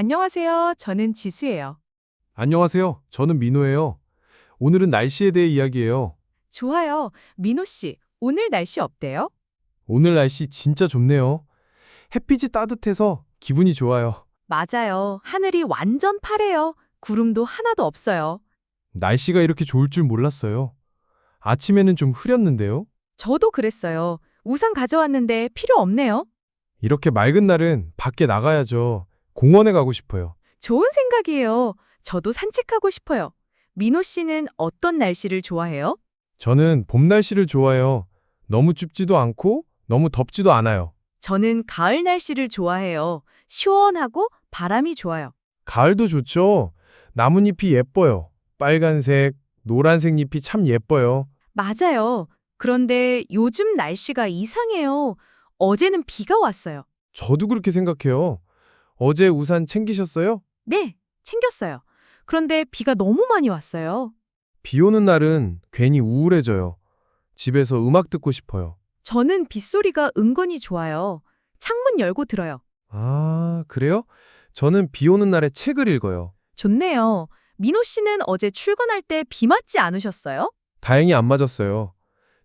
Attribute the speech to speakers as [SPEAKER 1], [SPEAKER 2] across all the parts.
[SPEAKER 1] 안녕하세요. 저는 지수예요.
[SPEAKER 2] 안녕하세요. 저는 민호예요. 오늘은 날씨에 대해 이야기해요.
[SPEAKER 1] 좋아요. 민호 씨, 오늘 날씨 어때요?
[SPEAKER 2] 오늘 날씨 진짜 좋네요. 햇빛이 따뜻해서 기분이 좋아요.
[SPEAKER 1] 맞아요. 하늘이 완전 파래요. 구름도 하나도 없어요.
[SPEAKER 2] 날씨가 이렇게 좋을 줄 몰랐어요. 아침에는 좀 흐렸는데요.
[SPEAKER 1] 저도 그랬어요. 우산 가져왔는데 필요 없네요.
[SPEAKER 2] 이렇게 맑은 날은 밖에 나가야죠. 공원에 가고 싶어요.
[SPEAKER 1] 좋은 생각이에요. 저도 산책하고 싶어요. 민호 씨는 어떤 날씨를 좋아해요?
[SPEAKER 2] 저는 봄 날씨를 좋아해요. 너무 춥지도 않고 너무 덥지도 않아요.
[SPEAKER 1] 저는 가을 날씨를 좋아해요. 시원하고 바람이 좋아요.
[SPEAKER 2] 가을도 좋죠. 나뭇잎이 예뻐요. 빨간색, 노란색 잎이 참 예뻐요.
[SPEAKER 1] 맞아요. 그런데 요즘 날씨가 이상해요. 어제는 비가 왔어요.
[SPEAKER 2] 저도 그렇게 생각해요. 어제 우산 챙기셨어요?
[SPEAKER 1] 네, 챙겼어요. 그런데 비가 너무 많이 왔어요.
[SPEAKER 2] 비 오는 날은 괜히 우울해져요. 집에서 음악 듣고 싶어요.
[SPEAKER 1] 저는 빗소리가 은근히 좋아요. 창문 열고 들어요.
[SPEAKER 2] 아, 그래요? 저는 비 오는 날에 책을 읽어요.
[SPEAKER 1] 좋네요. 민호 씨는 어제 출근할 때 비 맞지 않으셨어요?
[SPEAKER 2] 다행히 안 맞았어요.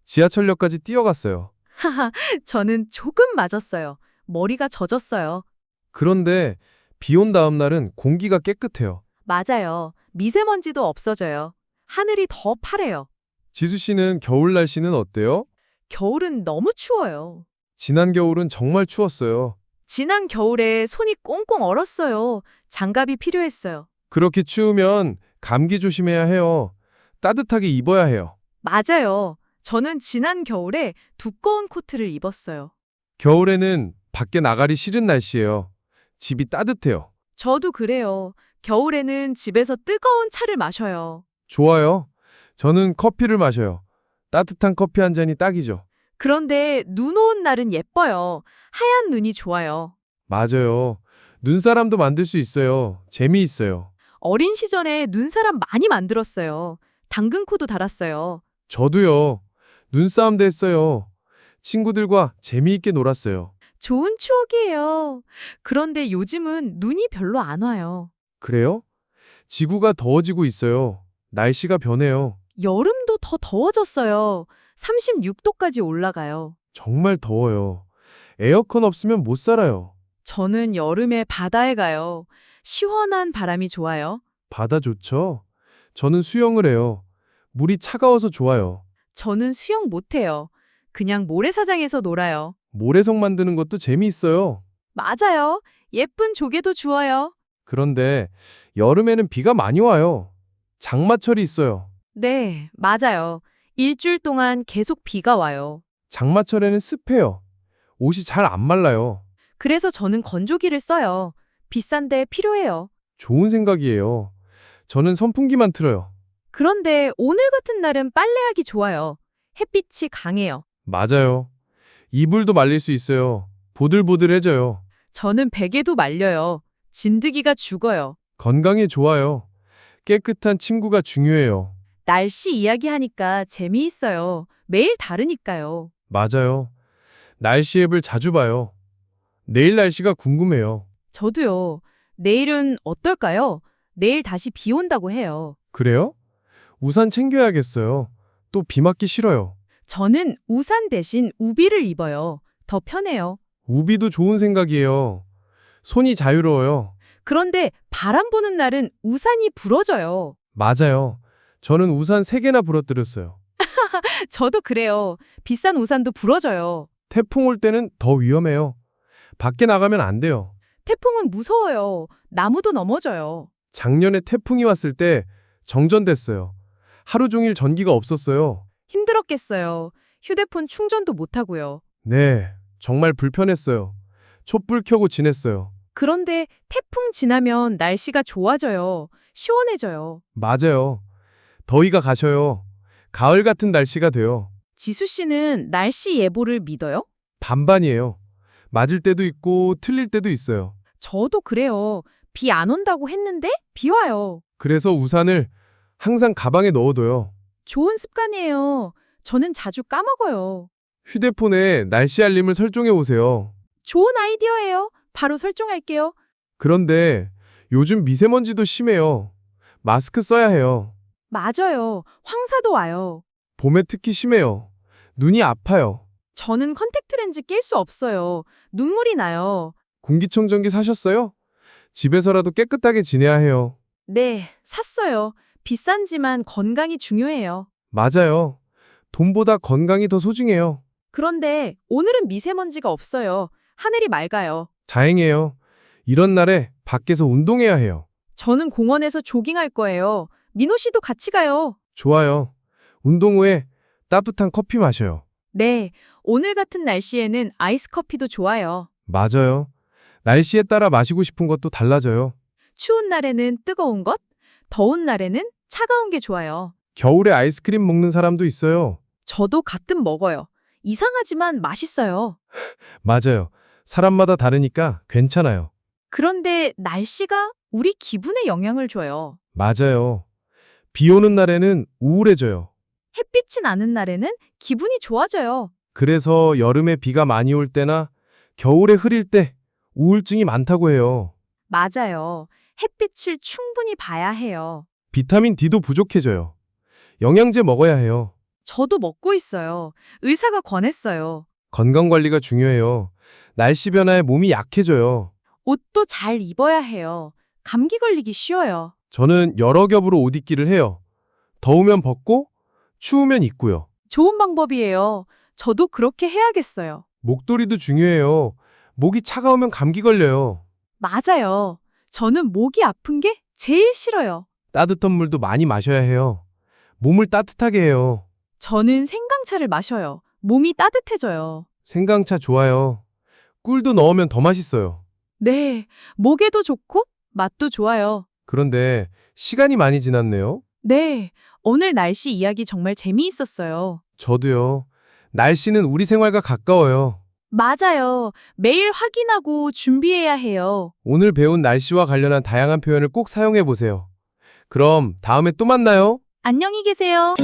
[SPEAKER 2] 지하철역까지 뛰어갔어요.
[SPEAKER 1] 하하, 저는 조금 맞았어요. 머리가 젖었어요.
[SPEAKER 2] 그런데 비 온 다음 날은 공기가 깨끗해요.
[SPEAKER 1] 맞아요. 미세먼지도 없어져요. 하늘이 더 파래요.
[SPEAKER 2] 지수 씨는 겨울 날씨는 어때요?
[SPEAKER 1] 겨울은 너무 추워요.
[SPEAKER 2] 지난 겨울은 정말 추웠어요.
[SPEAKER 1] 지난 겨울에 손이 꽁꽁 얼었어요. 장갑이 필요했어요.
[SPEAKER 2] 그렇게 추우면 감기 조심해야 해요. 따뜻하게 입어야 해요.
[SPEAKER 1] 맞아요. 저는 지난 겨울에 두꺼운 코트를 입었어요.
[SPEAKER 2] 겨울에는 밖에 나가기 싫은 날씨예요. 집이 따뜻해요.
[SPEAKER 1] 저도 그래요. 겨울에는 집에서 뜨거운 차를 마셔요.
[SPEAKER 2] 좋아요. 저는 커피를 마셔요. 따뜻한 커피 한 잔이 딱이죠.
[SPEAKER 1] 그런데 눈 오는 날은 예뻐요. 하얀 눈이 좋아요.
[SPEAKER 2] 맞아요. 눈사람도 만들 수 있어요. 재미있어요.
[SPEAKER 1] 어린 시절에 눈사람 많이 만들었어요. 당근코도 달았어요.
[SPEAKER 2] 저도요. 눈싸움도 했어요. 친구들과 재미있게 놀았어요.
[SPEAKER 1] 좋은 추억이에요. 그런데 요즘은 눈이 별로 안 와요.
[SPEAKER 2] 그래요? 지구가 더워지고 있어요. 날씨가 변해요.
[SPEAKER 1] 여름도 더 더워졌어요. 36도까지 올라가요.
[SPEAKER 2] 정말 더워요. 에어컨 없으면 못 살아요.
[SPEAKER 1] 저는 여름에 바다에 가요. 시원한 바람이 좋아요.
[SPEAKER 2] 바다 좋죠? 저는 수영을 해요. 물이 차가워서 좋아요.
[SPEAKER 1] 저는 수영 못해요. 그냥 모래사장에서 놀아요.
[SPEAKER 2] 모래성 만드는 것도 재미있어요.
[SPEAKER 1] 맞아요. 예쁜 조개도 주워요.
[SPEAKER 2] 그런데 여름에는 비가 많이 와요. 장마철이 있어요.
[SPEAKER 1] 네, 맞아요. 일주일 동안 계속 비가 와요.
[SPEAKER 2] 장마철에는 습해요. 옷이 잘 안 말라요.
[SPEAKER 1] 그래서 저는 건조기를 써요. 비싼데 필요해요.
[SPEAKER 2] 좋은 생각이에요. 저는 선풍기만 틀어요.
[SPEAKER 1] 그런데 오늘 같은 날은 빨래하기 좋아요. 햇빛이 강해요.
[SPEAKER 2] 맞아요. 이불도 말릴 수 있어요. 보들보들해져요.
[SPEAKER 1] 저는 베개도 말려요. 진드기가 죽어요.
[SPEAKER 2] 건강에 좋아요. 깨끗한 침구가 중요해요.
[SPEAKER 1] 날씨 이야기하니까 재미있어요. 매일 다르니까요.
[SPEAKER 2] 맞아요. 날씨 앱을 자주 봐요. 내일 날씨가 궁금해요.
[SPEAKER 1] 저도요. 내일은 어떨까요? 내일 다시 비 온다고 해요.
[SPEAKER 2] 그래요? 우산 챙겨야겠어요. 또 비 맞기 싫어요.
[SPEAKER 1] 저는 우산 대신 우비를 입어요. 더 편해요.
[SPEAKER 2] 우비도 좋은 생각이에요. 손이 자유로워요.
[SPEAKER 1] 그런데 바람 부는 날은 우산이 부러져요.
[SPEAKER 2] 맞아요. 저는 우산 3개나 부러뜨렸어요.
[SPEAKER 1] 저도 그래요. 비싼 우산도 부러져요.
[SPEAKER 2] 태풍 올 때는 더 위험해요. 밖에 나가면 안 돼요.
[SPEAKER 1] 태풍은 무서워요. 나무도 넘어져요.
[SPEAKER 2] 작년에 태풍이 왔을 때 정전됐어요. 하루 종일 전기가 없었어요.
[SPEAKER 1] 힘들었겠어요. 휴대폰 충전도 못하고요.
[SPEAKER 2] 네, 정말 불편했어요. 촛불 켜고 지냈어요.
[SPEAKER 1] 그런데 태풍 지나면 날씨가 좋아져요. 시원해져요.
[SPEAKER 2] 맞아요. 더위가 가셔요. 가을 같은 날씨가 돼요.
[SPEAKER 1] 지수 씨는 날씨 예보를 믿어요?
[SPEAKER 2] 반반이에요. 맞을 때도 있고 틀릴 때도 있어요.
[SPEAKER 1] 저도 그래요. 비 안 온다고 했는데 비 와요.
[SPEAKER 2] 그래서 우산을 항상 가방에 넣어둬요.
[SPEAKER 1] 좋은 습관이에요. 저는 자주 까먹어요.
[SPEAKER 2] 휴대폰에 날씨 알림을 설정해 오세요.
[SPEAKER 1] 좋은 아이디어예요. 바로 설정할게요.
[SPEAKER 2] 그런데 요즘 미세먼지도 심해요. 마스크 써야 해요.
[SPEAKER 1] 맞아요. 황사도 와요.
[SPEAKER 2] 봄에 특히 심해요. 눈이 아파요.
[SPEAKER 1] 저는 컨택트 렌즈 낄 수 없어요. 눈물이 나요.
[SPEAKER 2] 공기청정기 사셨어요? 집에서라도 깨끗하게 지내야 해요.
[SPEAKER 1] 네, 샀어요. 비싼지만 건강이 중요해요.
[SPEAKER 2] 맞아요. 돈보다 건강이 더 소중해요.
[SPEAKER 1] 그런데 오늘은 미세먼지가 없어요. 하늘이 맑아요.
[SPEAKER 2] 다행이에요. 이런 날에 밖에서 운동해야 해요.
[SPEAKER 1] 저는 공원에서 조깅할 거예요. 민호 씨도 같이 가요.
[SPEAKER 2] 좋아요. 운동 후에 따뜻한 커피 마셔요.
[SPEAKER 1] 네, 오늘 같은 날씨에는 아이스 커피도 좋아요.
[SPEAKER 2] 맞아요. 날씨에 따라 마시고 싶은 것도 달라져요.
[SPEAKER 1] 추운 날에는 뜨거운 것, 더운 날에는 차가운 게 좋아요.
[SPEAKER 2] 겨울에 아이스크림 먹는 사람도 있어요.
[SPEAKER 1] 저도 가끔 먹어요. 이상하지만 맛있어요.
[SPEAKER 2] 맞아요. 사람마다 다르니까 괜찮아요.
[SPEAKER 1] 그런데 날씨가 우리 기분에 영향을 줘요.
[SPEAKER 2] 맞아요. 비 오는 날에는 우울해져요.
[SPEAKER 1] 햇빛이 나는 날에는 기분이 좋아져요.
[SPEAKER 2] 그래서 여름에 비가 많이 올 때나 겨울에 흐릴 때 우울증이 많다고 해요.
[SPEAKER 1] 맞아요. 햇빛을 충분히 봐야 해요.
[SPEAKER 2] 비타민 D도 부족해져요. 영양제 먹어야 해요.
[SPEAKER 1] 저도 먹고 있어요. 의사가 권했어요.
[SPEAKER 2] 건강 관리가 중요해요. 날씨 변화에 몸이 약해져요.
[SPEAKER 1] 옷도 잘 입어야 해요. 감기 걸리기 쉬워요.
[SPEAKER 2] 저는 여러 겹으로 옷 입기를 해요. 더우면 벗고, 추우면 입고요.
[SPEAKER 1] 좋은 방법이에요. 저도 그렇게 해야겠어요.
[SPEAKER 2] 목도리도 중요해요. 목이 차가우면 감기 걸려요.
[SPEAKER 1] 맞아요. 저는 목이 아픈 게 제일 싫어요.
[SPEAKER 2] 따뜻한 물도 많이 마셔야 해요. 몸을 따뜻하게 해요.
[SPEAKER 1] 저는 생강차를 마셔요. 몸이 따뜻해져요.
[SPEAKER 2] 생강차 좋아요. 꿀도 넣으면 더 맛있어요.
[SPEAKER 1] 네, 목에도 좋고 맛도 좋아요.
[SPEAKER 2] 그런데 시간이 많이 지났네요.
[SPEAKER 1] 네, 오늘 날씨 이야기 정말 재미있었어요.
[SPEAKER 2] 저도요. 날씨는 우리 생활과 가까워요.
[SPEAKER 1] 맞아요. 매일 확인하고 준비해야 해요.
[SPEAKER 2] 오늘 배운 날씨와 관련한 다양한 표현을 꼭 사용해 보세요. 그럼 다음에 또 만나요.
[SPEAKER 1] 안녕히 계세요.